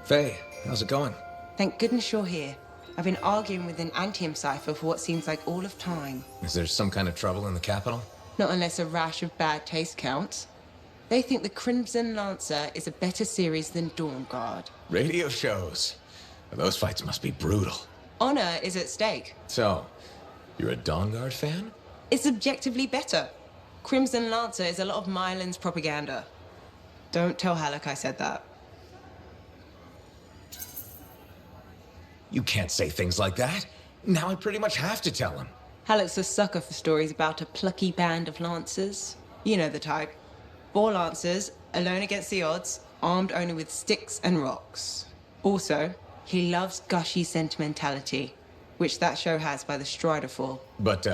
Faye, how's it going? Thank goodness you're here. I've been arguing with an Anthem cipher for what seems like all of time. Is there some kind of trouble in the capital? Not unless a rash of bad taste counts. They think the Crimson Lancer is a better series than Dawn Guard. Radio shows. Those fights must be brutal. Honor is at stake. So, you're a Dawn Guard fan? It's objectively better. Crimson Lancer is a lot of Mylan's propaganda. Don't tell Halleck I said that. You can't say things like that. Now I pretty much have to tell him. Halleck's a sucker for stories about a plucky band of lancers. You know the type. 4 lancers, alone against the odds, armed only with sticks and rocks. Also, he loves gushy sentimentality, which that show has by the Striderfall. But,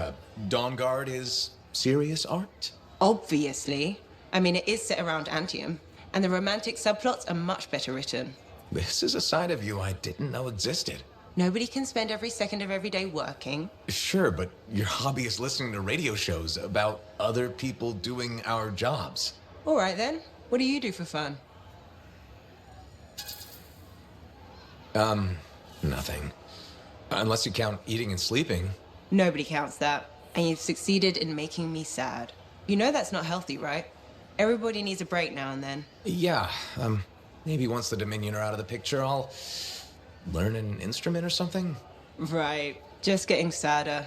Dawn Guard is serious art? Obviously. I mean, it is set around Antium, and the romantic subplots are much better written. This is a side of you I didn't know existed. Nobody can spend every second of every day working. Sure, but your hobby is listening to radio shows about other people doing our jobs. All right, then. What do you do for fun? Nothing. Unless you count eating and sleeping. Nobody counts that. And you've succeeded in making me sad. You know that's not healthy, right? Everybody needs a break now and then. Yeah, maybe once the Dominion are out of the picture, I'll learn an instrument or something. Right. Just getting sadder.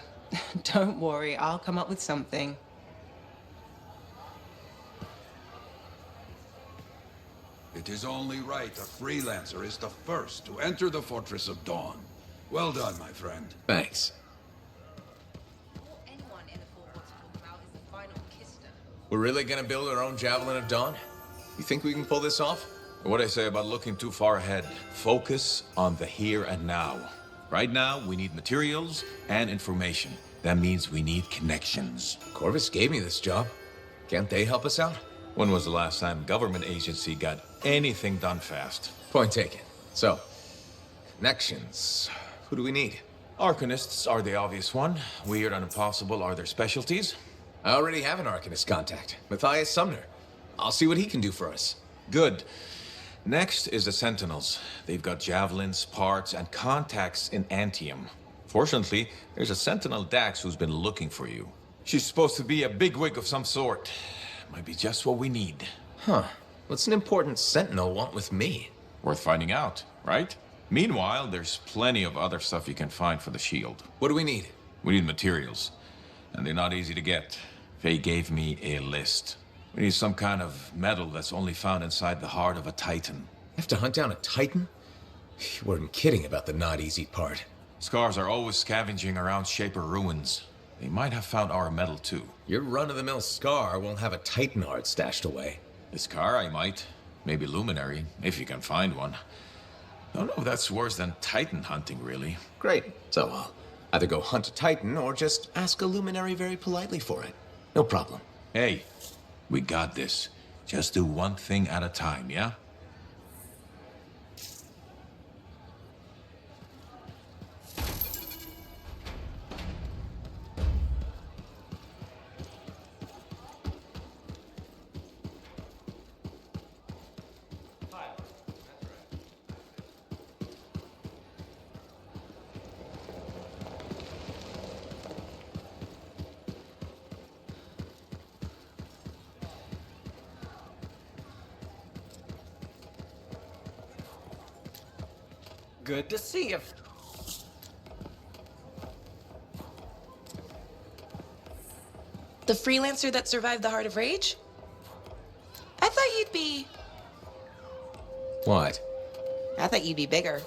Don't worry, I'll come up with something. It is only right a freelancer is the first to enter the Fortress of Dawn. Well done, my friend. Thanks. Anyone in the fort wants to talk about is the final Kister. We're really gonna build our own Javelin of Dawn? You think we can pull this off? What I say about looking too far ahead. Focus on the here and now. Right now, we need materials and information. That means we need connections. Corvus gave me this job. Can't they help us out? When was the last time government agency got anything done fast? Point taken. So, connections. Who do we need? Arcanists are the obvious one. Weird and impossible are their specialties. I already have an Arcanist contact, Matthias Sumner. I'll see what he can do for us. Good. Next is the Sentinels. They've got javelins, parts, and contacts in Antium. Fortunately, there's a Sentinel Dax who's been looking for you. She's supposed to be a bigwig of some sort. Might be just what we need. Huh. What's an important Sentinel want with me? Worth finding out, right? Meanwhile, there's plenty of other stuff you can find for the shield. What do we need? We need materials, and they're not easy to get. Faye gave me a list. We need some kind of metal that's only found inside the heart of a Titan. Have to hunt down a Titan? You weren't kidding about the not easy part. Scars are always scavenging around Shaper ruins. They might have found our metal too. Your run-of-the-mill Scar won't have a Titan heart stashed away. The Scar I might. Maybe Luminary, if you can find one. Don't know if that's worse than Titan hunting, really. Great. So I'll either go hunt a Titan or just ask a Luminary very politely for it. No problem. Hey, we got this. Just do one thing at a time, yeah? Good to see you. The freelancer that survived the Heart of Rage? I thought you'd be... What? I thought you'd be bigger.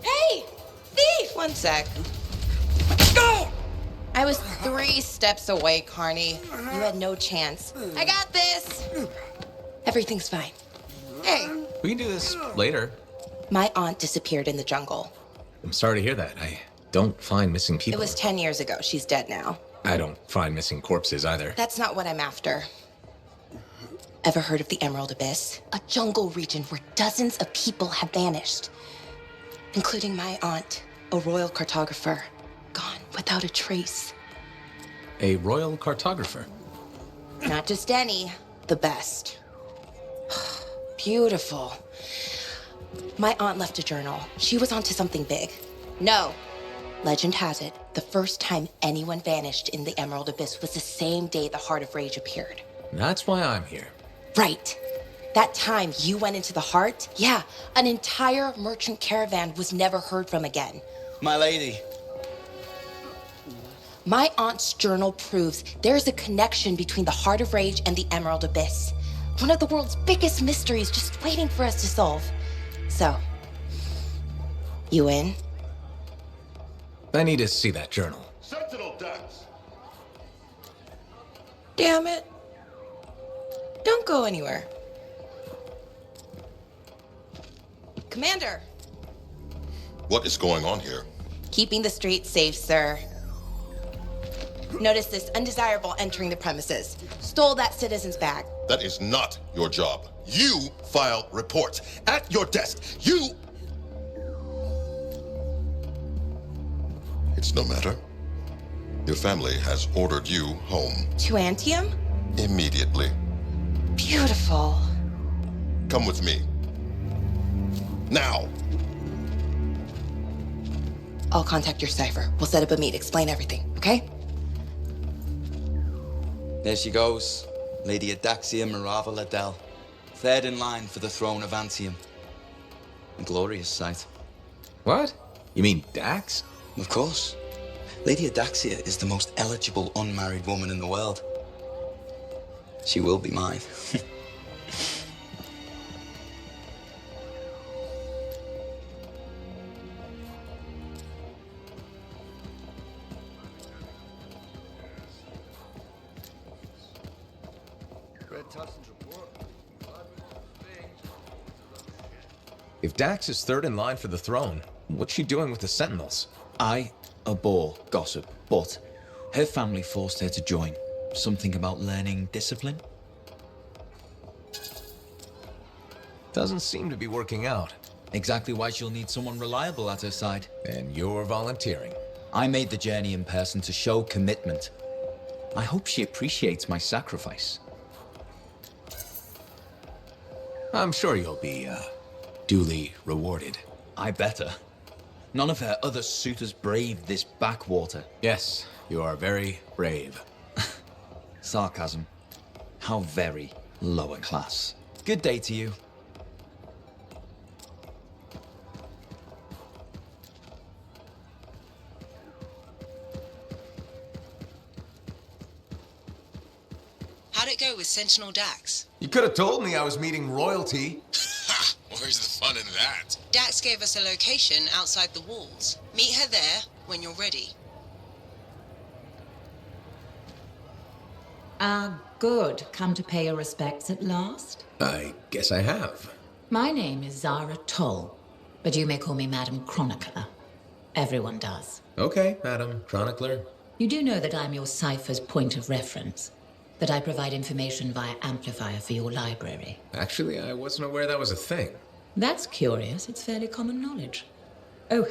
Hey! Thief! One sec. I was 3 steps away, Carney. You had no chance. I got this! Everything's fine. Hey! We can do this later. My aunt disappeared in the jungle. I'm sorry to hear that. I don't find missing people. It was 10 years ago. She's dead now. I don't find missing corpses either. That's not what I'm after. Ever heard of the Emerald Abyss? A jungle region where dozens of people have vanished. Including my aunt, a royal cartographer. Gone without a trace. A royal cartographer? Not just any, the best. Beautiful. My aunt left a journal. She was onto something big. No. Legend has it, the first time anyone vanished in the Emerald Abyss was the same day the Heart of Rage appeared. That's why I'm here. Right. That time you went into the Heart, yeah, an entire merchant caravan was never heard from again. My lady. My aunt's journal proves there's a connection between the Heart of Rage and the Emerald Abyss. One of the world's biggest mysteries just waiting for us to solve. So, you in? I need to see that journal. Sentinel Dax! Damn it. Don't go anywhere. Commander! What is going on here? Keeping the streets safe, sir. Notice this undesirable entering the premises. Stole that citizen's bag. That is not your job. You file reports. At your desk, you... It's no matter. Your family has ordered you home. To Anthem? Immediately. Beautiful. Come with me. Now! I'll contact your cipher. We'll set up a meet, explain everything, okay? There she goes, Lady Adaxia Mirava Ladell, third in line for the throne of Anthem. A glorious sight. What? You mean Dax? Of course. Lady Adaxia is the most eligible unmarried woman in the world. She will be mine. If Dax is third in line for the throne, what's she doing with the Sentinels? I abhor gossip, but her family forced her to join. Something about learning discipline? Doesn't seem to be working out. Exactly why she'll need someone reliable at her side. And you're volunteering. I made the journey in person to show commitment. I hope she appreciates my sacrifice. I'm sure you'll be, duly rewarded. I better. None of her other suitors braved this backwater. Yes, you are very brave. Sarcasm. How very lower class. Good day to you. How'd it go with Sentinel Dax? You could have told me I was meeting royalty. Where's the fun in that? Dax gave us a location outside the walls. Meet her there when you're ready. Good. Come to pay your respects at last? I guess I have. My name is Zara Toll, but you may call me Madam Chronicler. Everyone does. Okay, Madam Chronicler. You do know that I'm your cipher's point of reference, that I provide information via amplifier for your library. Actually, I wasn't aware that was a thing. That's curious. It's fairly common knowledge. Oh,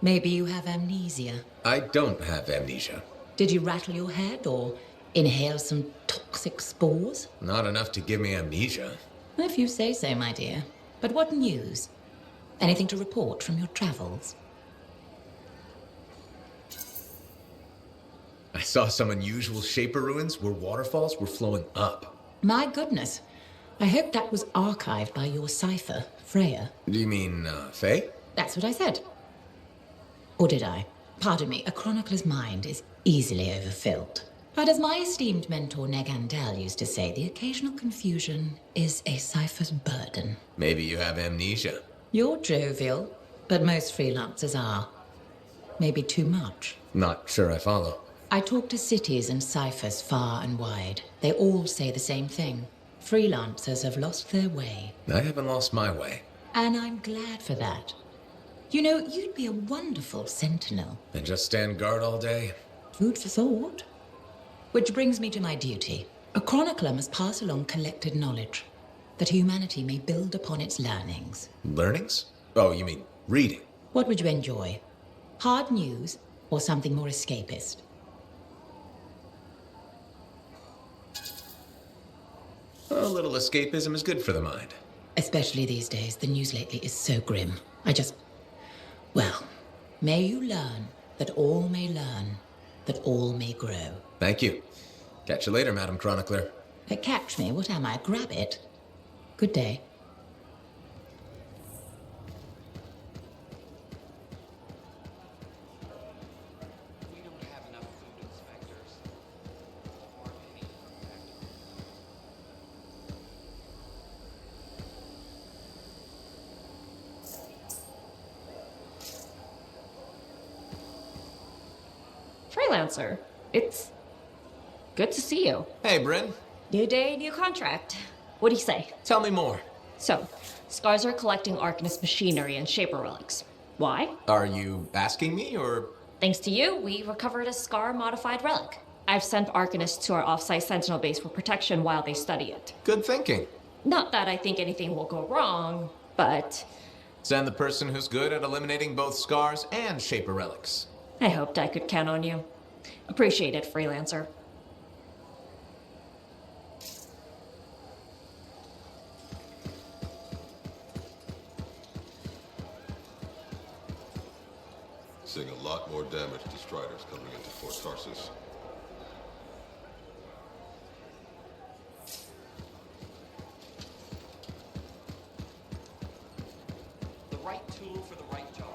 maybe you have amnesia. I don't have amnesia. Did you rattle your head or inhale some toxic spores? Not enough to give me amnesia. If you say so, my dear. But what news? Anything to report from your travels? I saw some unusual shaper ruins where waterfalls were flowing up. My goodness. I hope that was archived by your cipher, Freya. Do you mean, Faye? That's what I said. Or did I? Pardon me, a chronicler's mind is easily overfilled. But as my esteemed mentor Negandel used to say, the occasional confusion is a cipher's burden. Maybe you have amnesia. You're jovial, but most freelancers are. Maybe too much. Not sure I follow. I talk to cities and ciphers far and wide. They all say the same thing. Freelancers have lost their way. I haven't lost my way. And I'm glad for that. You know, you'd be a wonderful sentinel. And just stand guard all day? Food for thought. Which brings me to my duty. A chronicler must pass along collected knowledge, that humanity may build upon its learnings. Learnings? Oh, you mean reading? What would you enjoy? Hard news or something more escapist? A little escapism is good for the mind. Especially these days, the news lately is so grim. Well, may you learn that all may learn, that all may grow. Thank you. Catch you later, Madam Chronicler. Catch me? What am I? Grab it. Good day. We don't have enough food inspectors. Or any inspectors. Freelancer, it's good to see you. Hey, Bryn. New day, new contract. What do you say? Tell me more. So, Scars are collecting Arcanist machinery and Shaper relics. Why? Are you asking me, or...? Thanks to you, we recovered a Scar-modified relic. I've sent Arcanists to our off-site Sentinel base for protection while they study it. Good thinking. Not that I think anything will go wrong, but... Send the person who's good at eliminating both Scars and Shaper relics. I hoped I could count on you. Appreciate it, Freelancer. Seeing a lot more damage to Striders coming into Fort Tarsus. The right tool for the right job.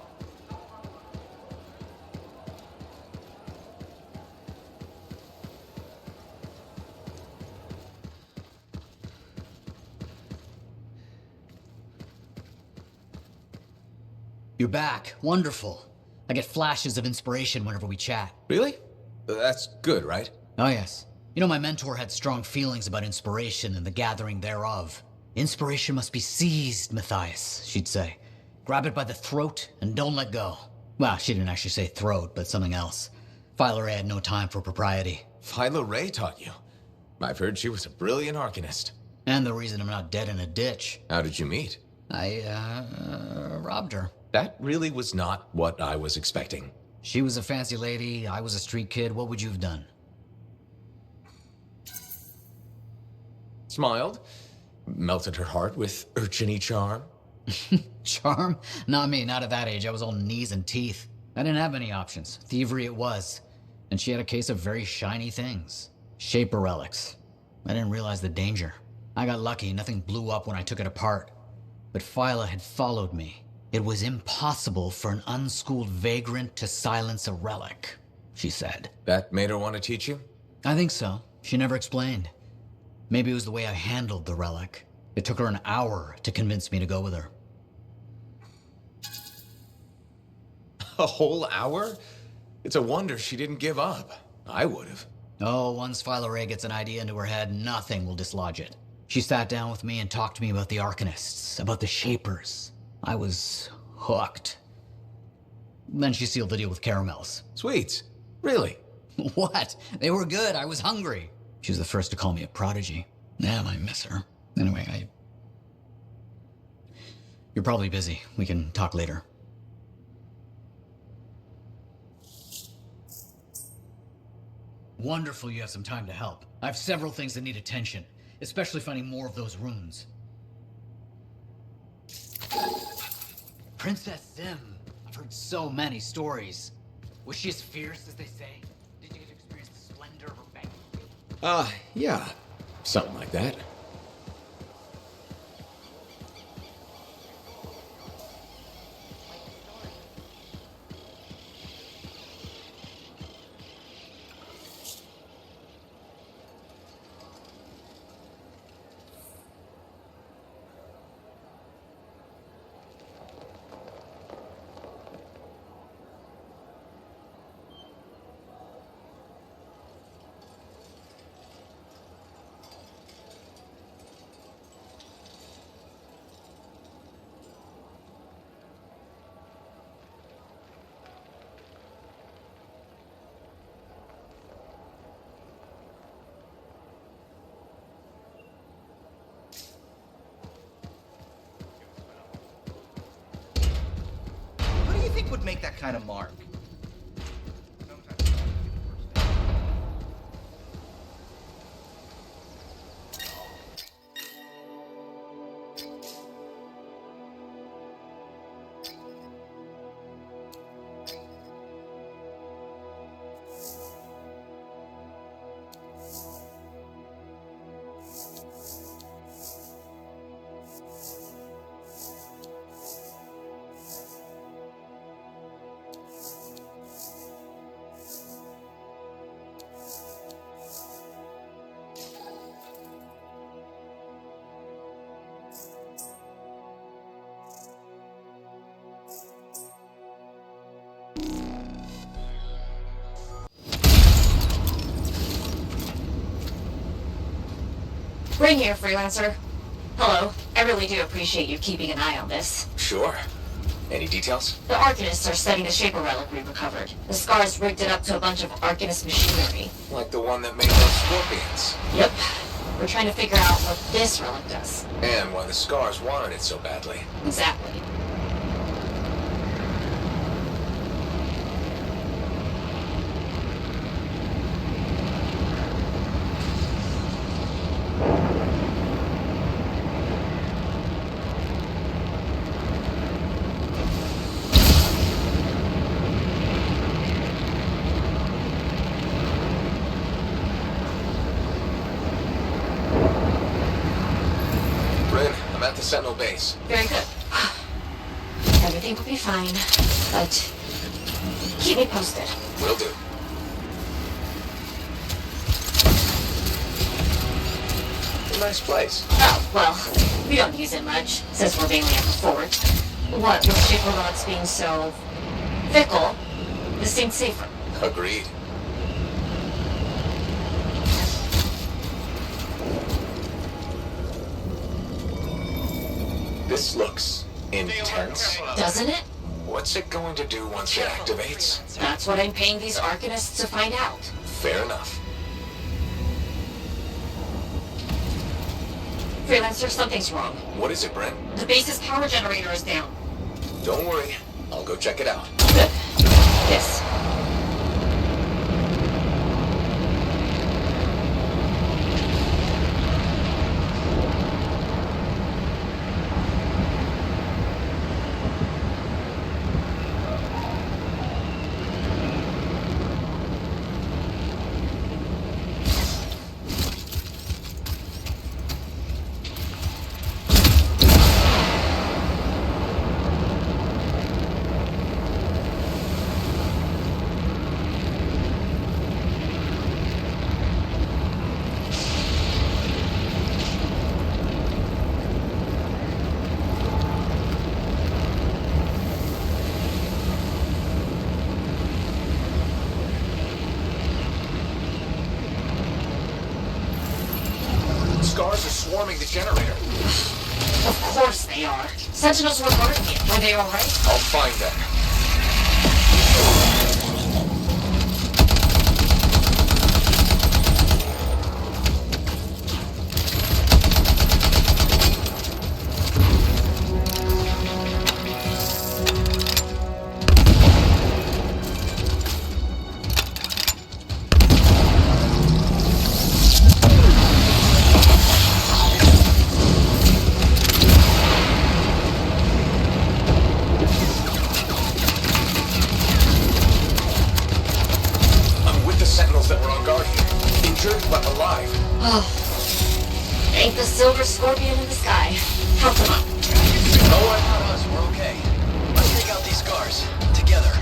You're back. Wonderful. I get flashes of inspiration whenever we chat. Really? That's good, right? Oh, yes. You know, my mentor had strong feelings about inspiration and the gathering thereof. Inspiration must be seized, Matthias, she'd say. Grab it by the throat and don't let go. Well, she didn't actually say throat, but something else. Philo Ray had no time for propriety. Philo Ray taught you? I've heard she was a brilliant Arcanist. And the reason I'm not dead in a ditch. How did you meet? I robbed her. That really was not what I was expecting. She was a fancy lady, I was a street kid. What would you have done? Smiled. Melted her heart with urchin-y charm. Charm? Not me, not at that age. I was all knees and teeth. I didn't have any options. Thievery it was. And she had a case of very shiny things. Shaper relics. I didn't realize the danger. I got lucky, nothing blew up when I took it apart. But Phyla had followed me. It was impossible for an unschooled vagrant to silence a relic, she said. That made her want to teach you? I think so. She never explained. Maybe it was the way I handled the relic. It took her an hour to convince me to go with her. A whole hour? It's a wonder she didn't give up. I would have. Oh, once Phyla Ray gets an idea into her head, nothing will dislodge it. She sat down with me and talked to me about the Arcanists, about the Shapers. I was hooked. Then she sealed the deal with caramels. Sweets? Really? What? They were good. I was hungry. She was the first to call me a prodigy. Damn, I miss her. Anyway, You're probably busy. We can talk later. Wonderful you have some time to help. I have several things that need attention, especially finding more of those runes. Princess Sim. I've heard so many stories. Was she as fierce as they say? Did you get to experience the splendor of her banquet? Yeah. Something like that. Who do you think would make that kind of mark? Ring here, freelancer. Hello. I really do appreciate you keeping an eye on this. Sure. Any details? The Arcanists are studying the Shaper relic we recovered. The Scars rigged it up to a bunch of Arcanist machinery. Like the one that made those scorpions. Yep. We're trying to figure out what this relic does. And why the Scars wanted it so badly. Exactly. Rin, I'm at the Sentinel base. Very good. Everything will be fine, but keep me posted. Will do. A nice place. Oh, well, we don't use it much, since we're mainly at the fort. What, with Shaper relics being so fickle, this seems safer. Agreed. This looks intense. Doesn't it? What's it going to do once it activates? That's what I'm paying these Arcanists to find out. Fair enough. Freelancer, something's wrong. What is it, Brent? The base's power generator is down. Don't worry. I'll go check it out. Good. Yes. Scars are swarming the generator. Of course they are. Sentinels were guarding it. Were they alright? I'll find them. But alive. Oh. Ain't the silver scorpion in the sky. Help them up. Don't worry about us, we're okay. Let's take out these scars. Together.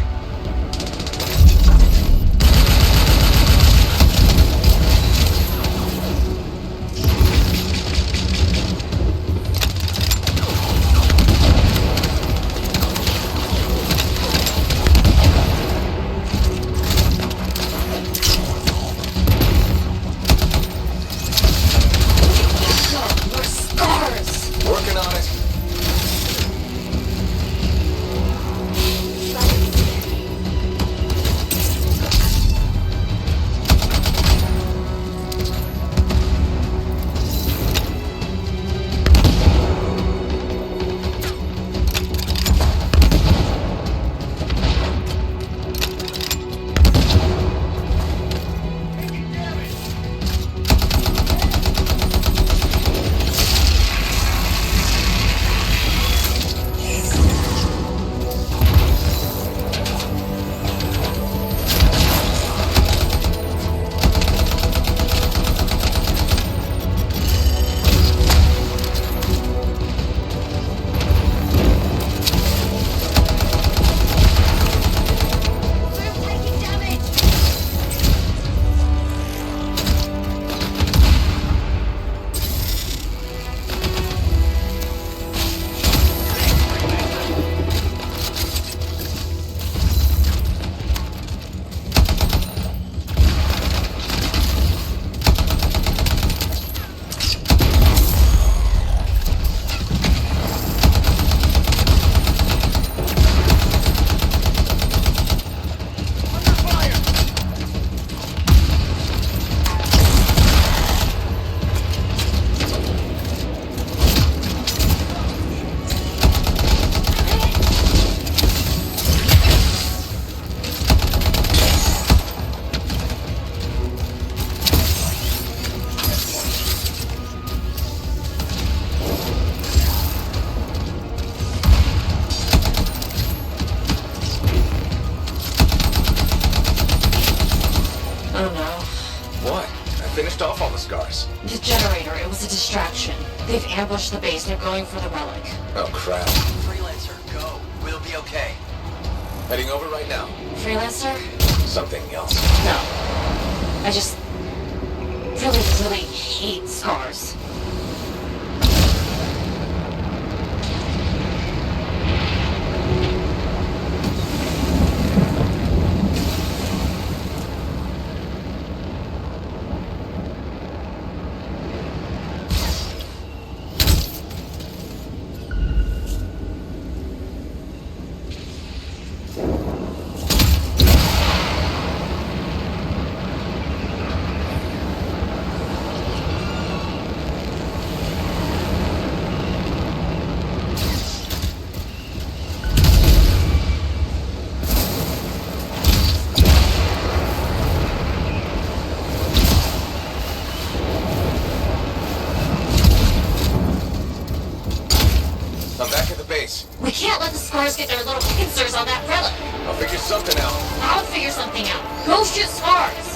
finished off all the scars? The generator, it was a distraction. They've ambushed the base. They're going for the relic. Oh, crap. Freelancer, go. We'll be okay. Heading over right now. Freelancer? Something else. No. I just really hate scars. I'm back at the base. We can't let the scars get their little pincers on that relic. I'll figure something out. I'll figure something out. Go shoot scars!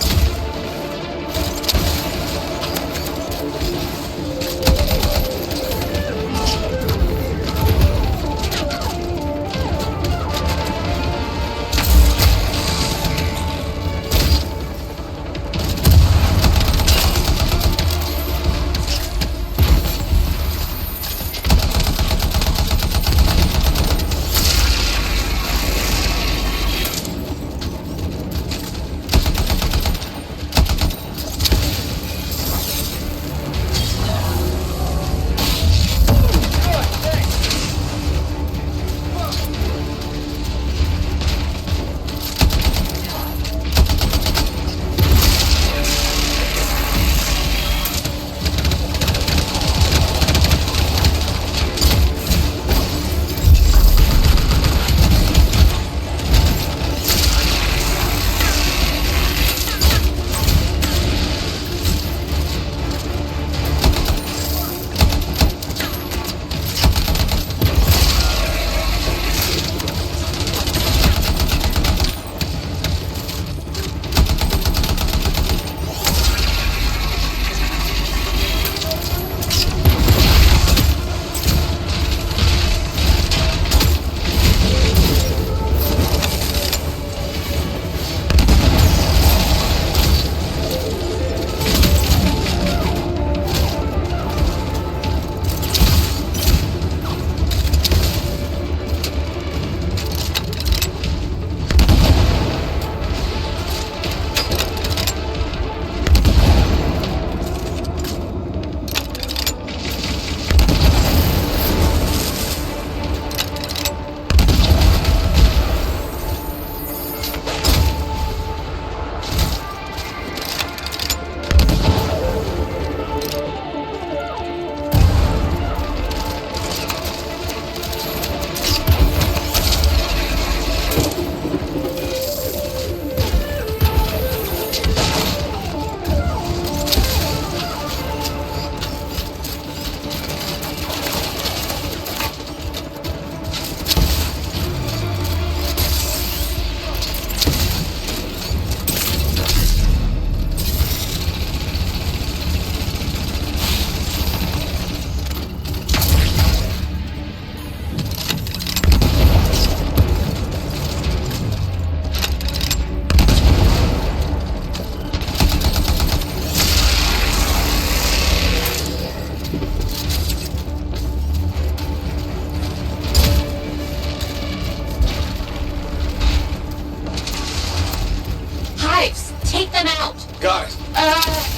Take them out. Got it.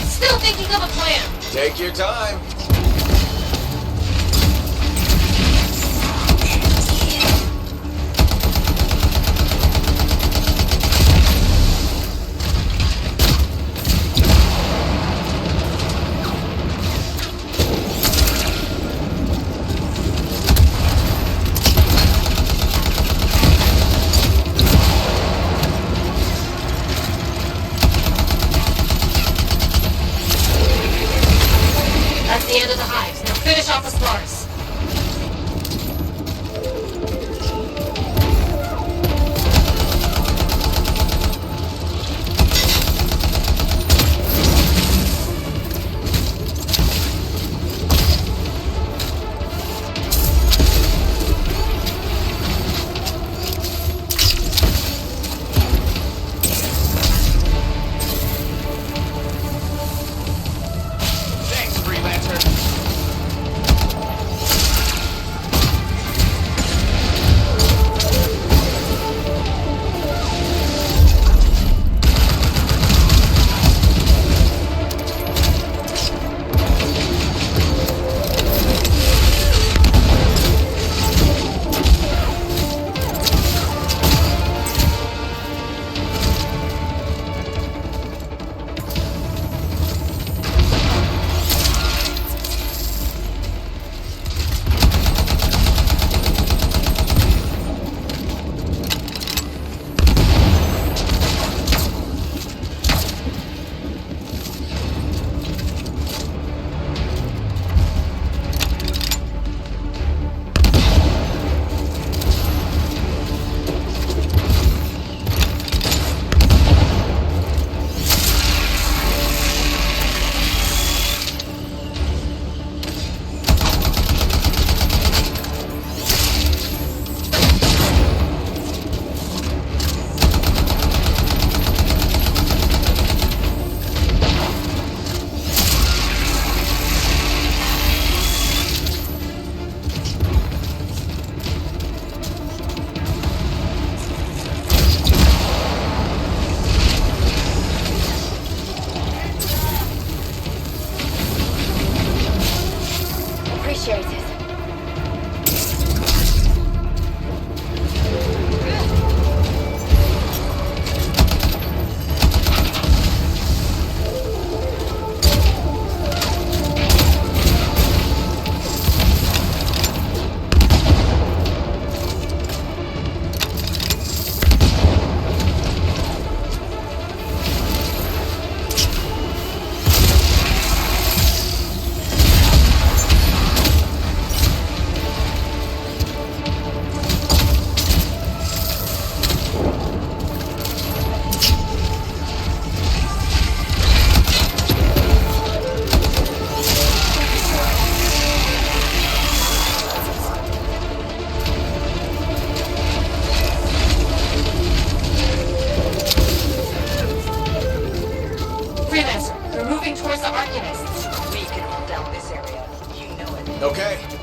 Still thinking of a plan. Take your time. That's the end of the hives. Now finish off the spars. Sherry says. Freelancer, we're moving towards the Arcanists. We can hold down this area. You know it. Okay.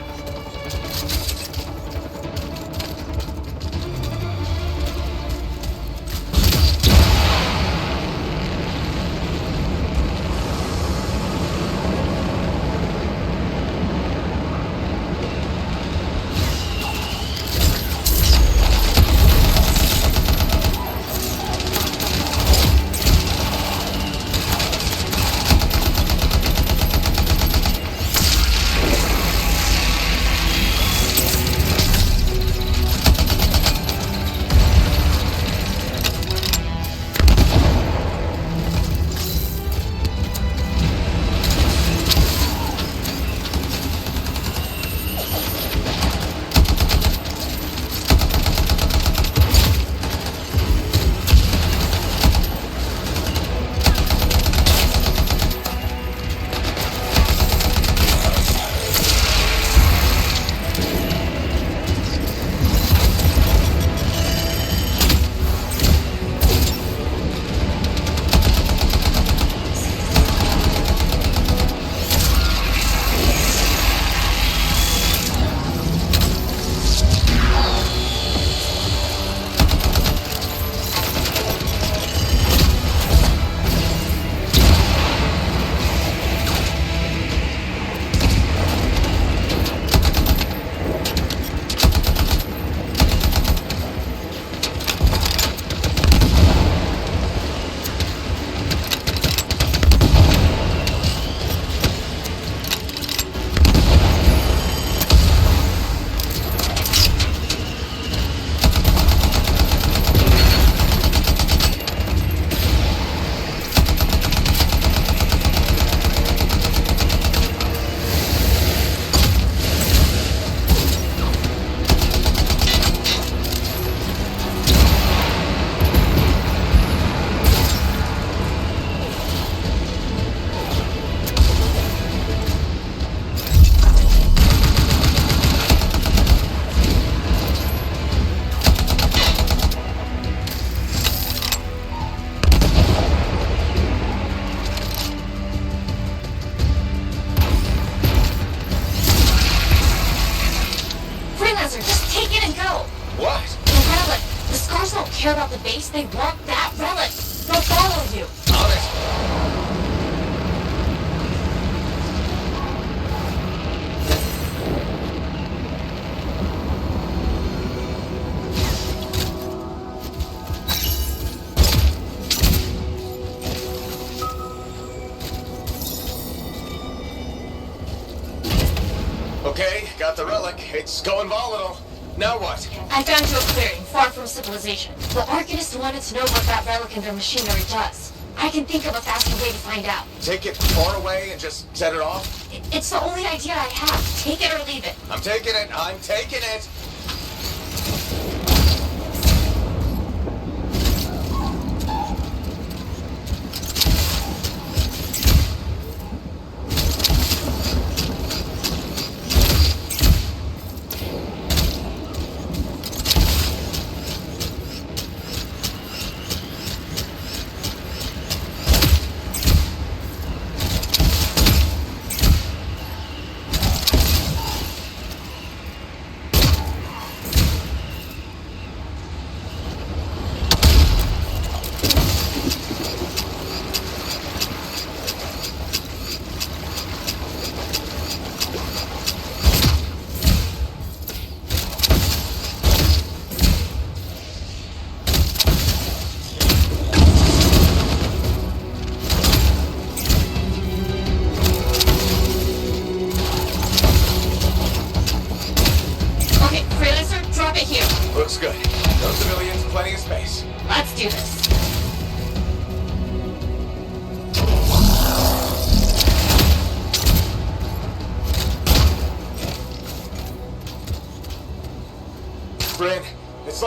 care about the base, they want that relic. They'll follow you. On it. Okay, got the relic. It's going volatile. Now what? I found you a clearing, far from civilization. The Arcanists wanted to know what that relic in their machinery does. I can think of a faster way to find out. Take it far away and just set it off? It's the only idea I have. Take it or leave it. I'm taking it. I'm taking it.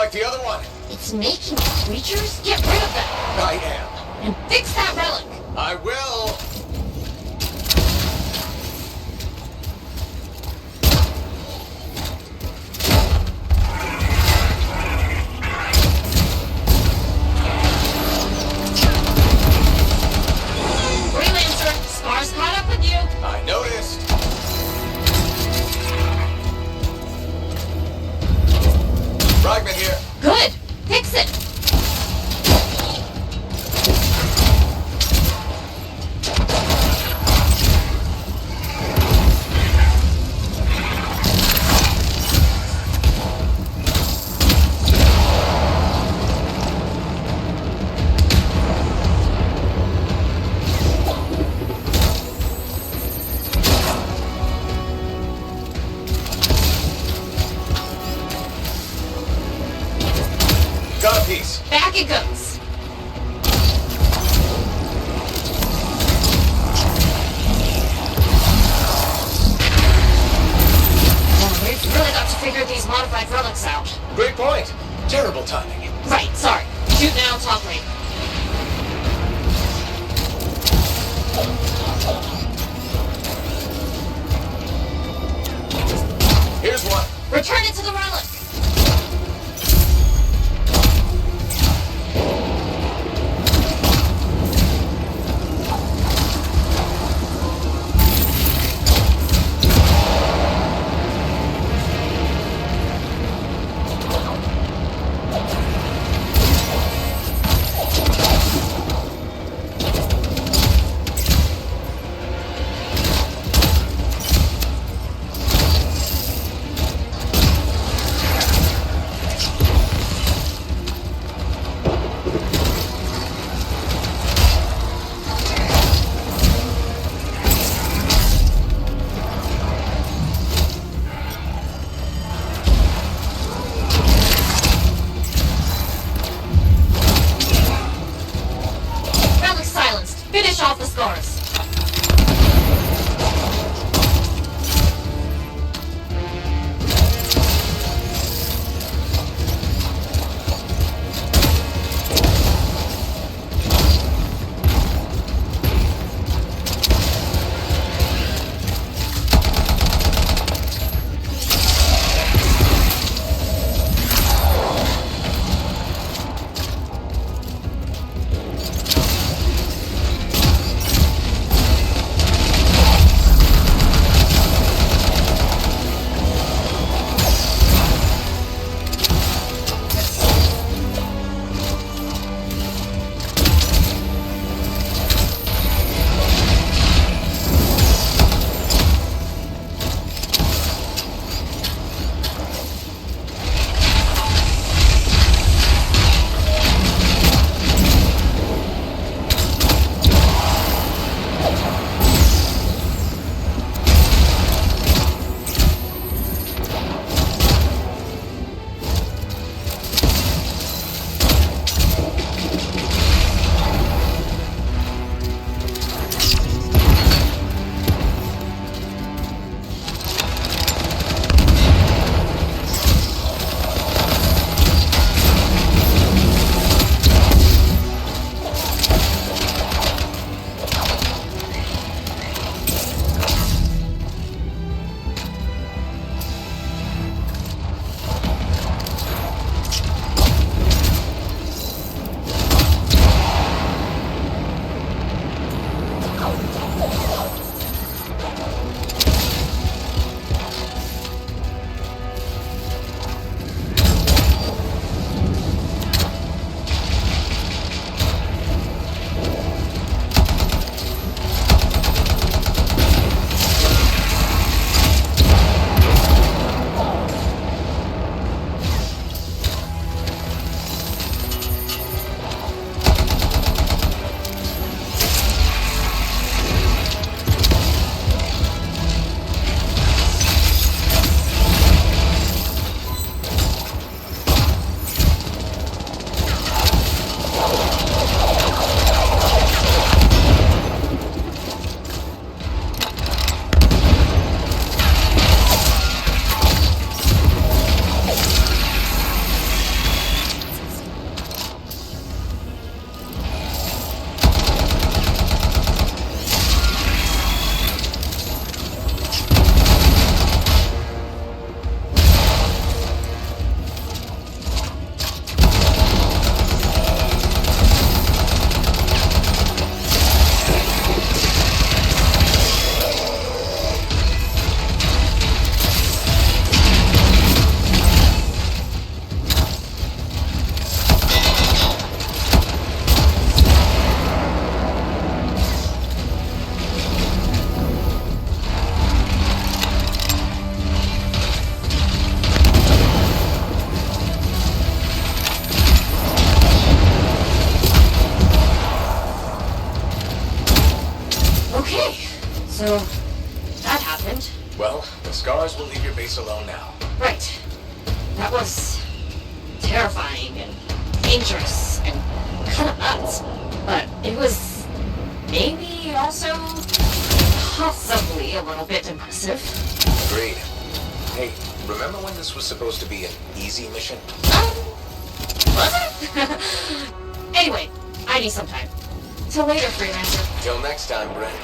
like the other one? It's making creatures? Get rid of them! I am. And fix that relic! I will! Freelancer, Scar's caught up with you! I noticed. Fragment here. Good! Fix it! Got a piece. Back it goes! We've really got to figure these modified relics out. Great point. Terrible timing. Right, sorry. Shoot now, talk later. Here's one. Return it to the relic! happened. Well, the scars will leave your base alone now. Right. That was terrifying and dangerous and kind of nuts. But it was maybe also possibly a little bit impressive. Agreed. Hey, remember when this was supposed to be an easy mission? Was it? Anyway, I need some time. Till later, freelancer. Till next time, Brent.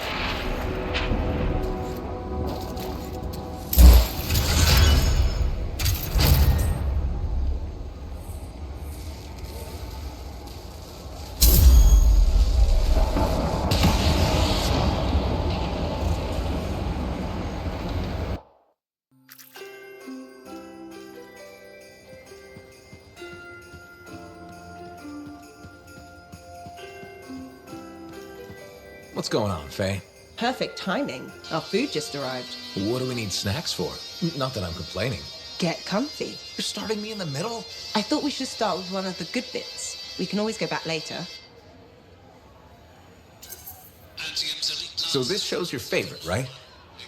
What's going on, Faye? Perfect timing. Our food just arrived. What do we need snacks for? Not that I'm complaining. Get comfy. You're starting me in the middle? I thought we should start with one of the good bits. We can always go back later. So this show's your favorite, right?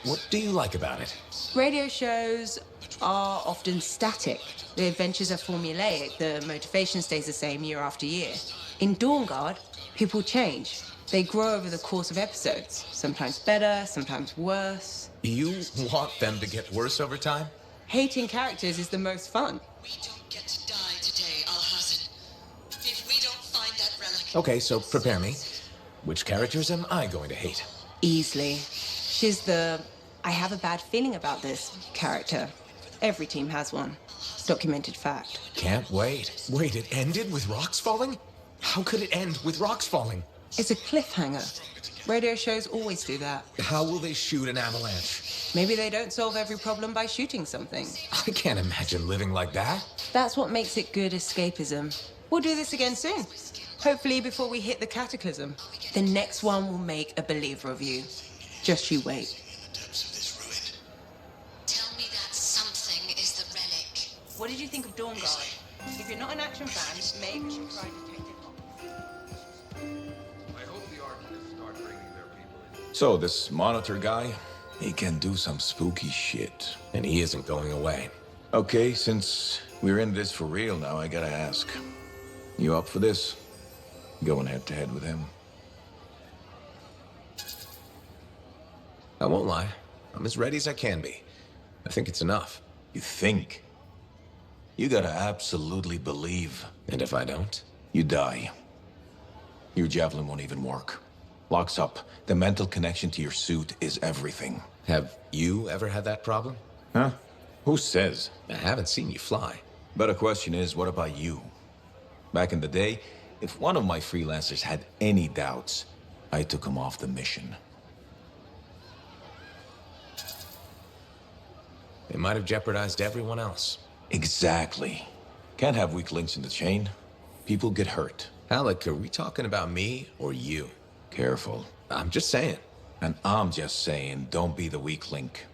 What do you like about it? Radio shows are often static. The adventures are formulaic. The motivation stays the same year after year. In Dawn Guard, people change. They grow over the course of episodes. Sometimes better, sometimes worse. You want them to get worse over time? Hating characters is the most fun. We don't get to die today, Alhazan. If we don't find that relic... Okay, so prepare me. Which characters am I going to hate? Easily. She's the I have a bad feeling about this character. Every team has one. Documented fact. Can't wait. Wait, it ended with rocks falling? How could it end with rocks falling? It's a cliffhanger. Radio shows always do that. How will they shoot an avalanche? Maybe they don't solve every problem by shooting something. I can't imagine living like that. That's what makes it good escapism. We'll do this again soon. Hopefully before we hit the cataclysm. The next one will make a believer of you. Just you wait. Tell me that something is the relic. What did you think of Dawn Guard? If you're not an action fan, maybe you should try Detective Comics. I hope the Archonists start bringing their people in. So, this monitor guy, he can do some spooky shit. And he isn't going away. Okay, since we're in this for real now, I gotta ask. You up for this? Going head to head with him? I won't lie. I'm as ready as I can be. I think it's enough. You think? You gotta absolutely believe. And if I don't? You die. Your javelin won't even work. Locks up. The mental connection to your suit is everything. Have you ever had that problem? Huh? Who says? I haven't seen you fly. Better question is, what about you? Back in the day, if one of my freelancers had any doubts, I took him off the mission. It might have jeopardized everyone else. Exactly. Can't have weak links in the chain. People get hurt. Alec, are we talking about me or you? Careful. I'm just saying. And I'm just saying, don't be the weak link.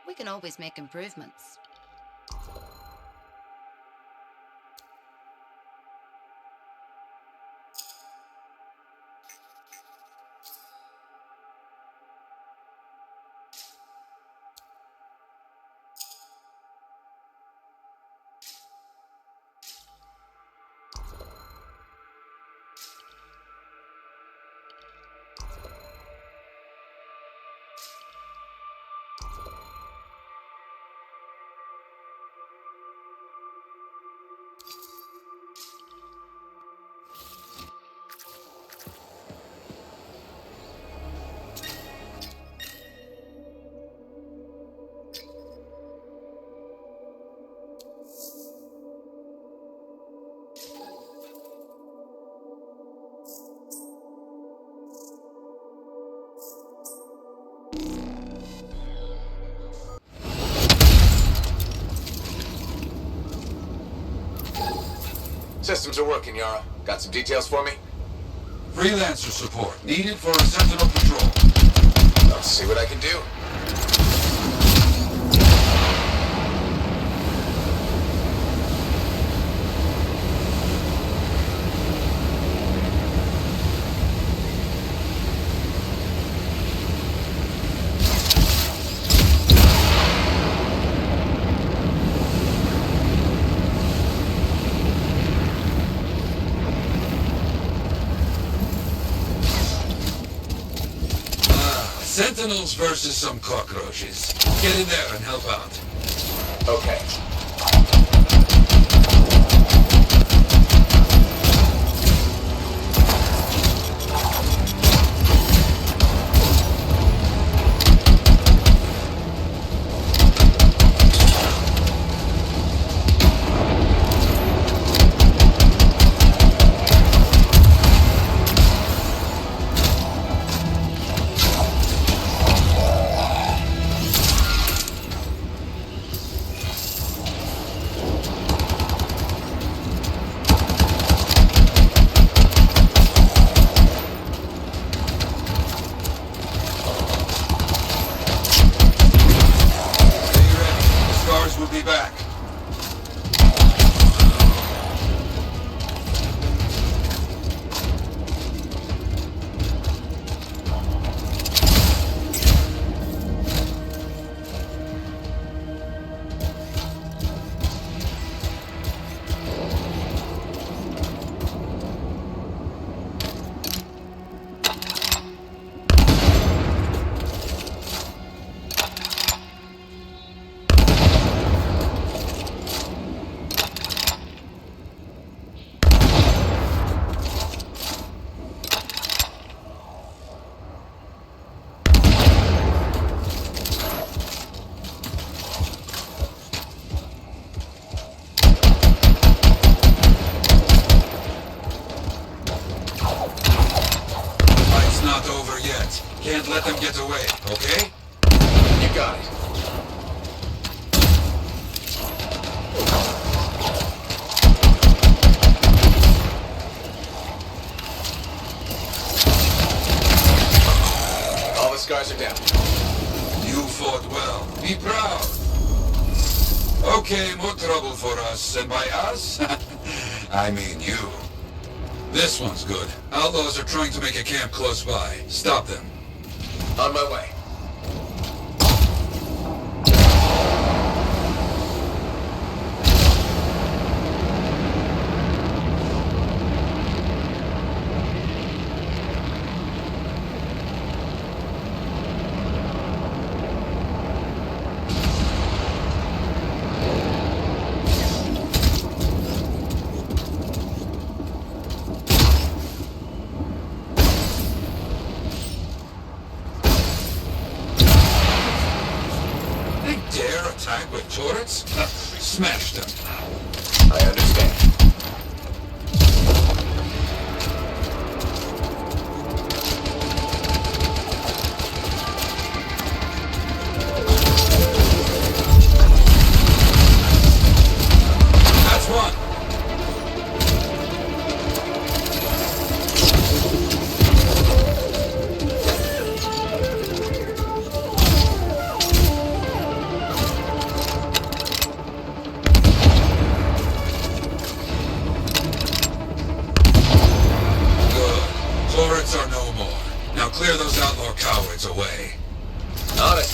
We can always make improvements. systems are working, Yara? Got some details for me? Freelancer support needed for a Sentinel patrol. I'll see what I can do. Sentinels versus some cockroaches. Get in there and help out. Okay. We'll be back. Not over yet. Can't let them get away, okay? You got it. All the scars are down. You fought well. Be proud. Okay, more trouble for us. And by us, I mean you. This one's good. Outlaws are trying to make a camp close by. Stop them. On my way. Attack with turrets? Smash them. I understand. That's one. Turrets are no more. Now clear those outlaw cowards away. On it.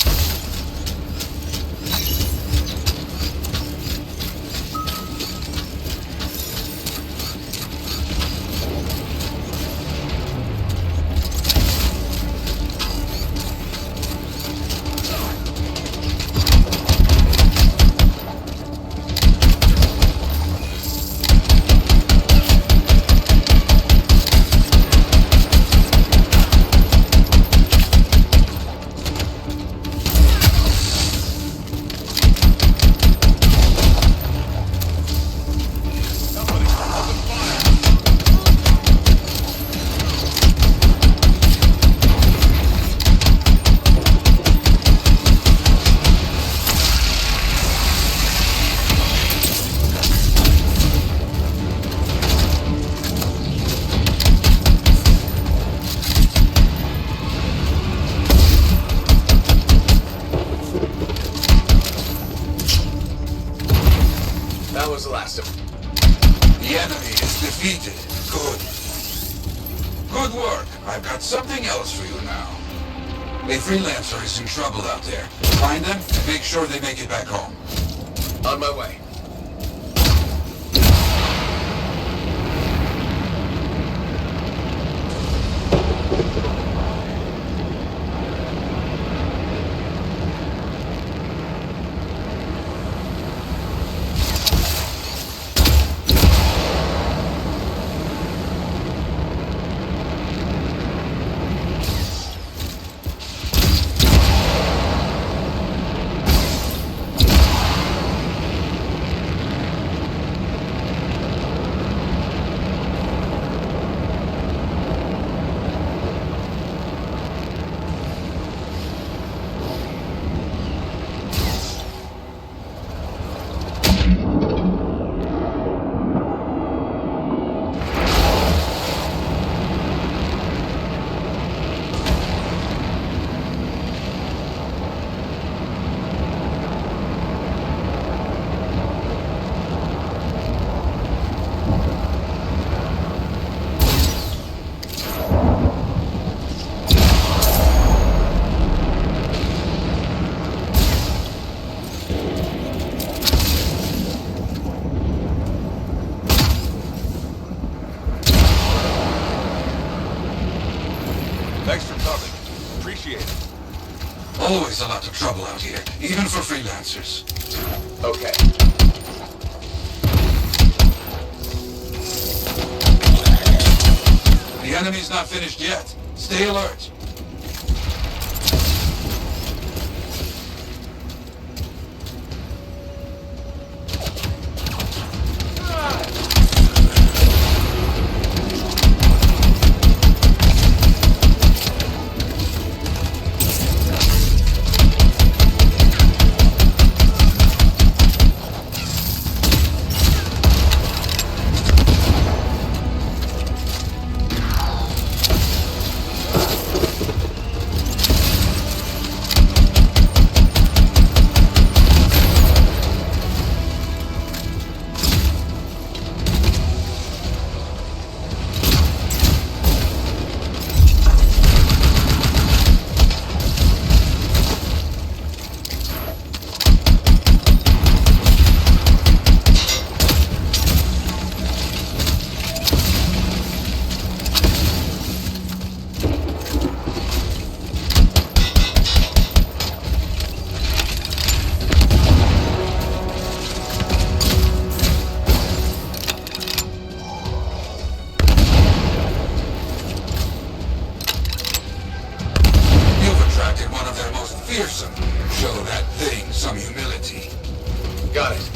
work. I've got something else for you now. A freelancer is in trouble out there. Find them and make sure they make it back home. On my way. Thanks for coming. Appreciate it. Always a lot of trouble out here, even for freelancers. Okay. The enemy's not finished yet. Stay alert. Fearsome. Show that thing some humility. Got it.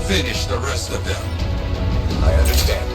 Finish the rest of them. I understand.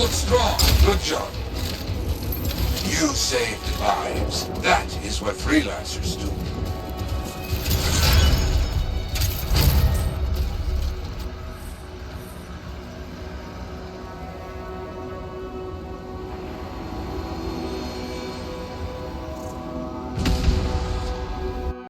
look strong. Good job. You saved lives. That is what freelancers do.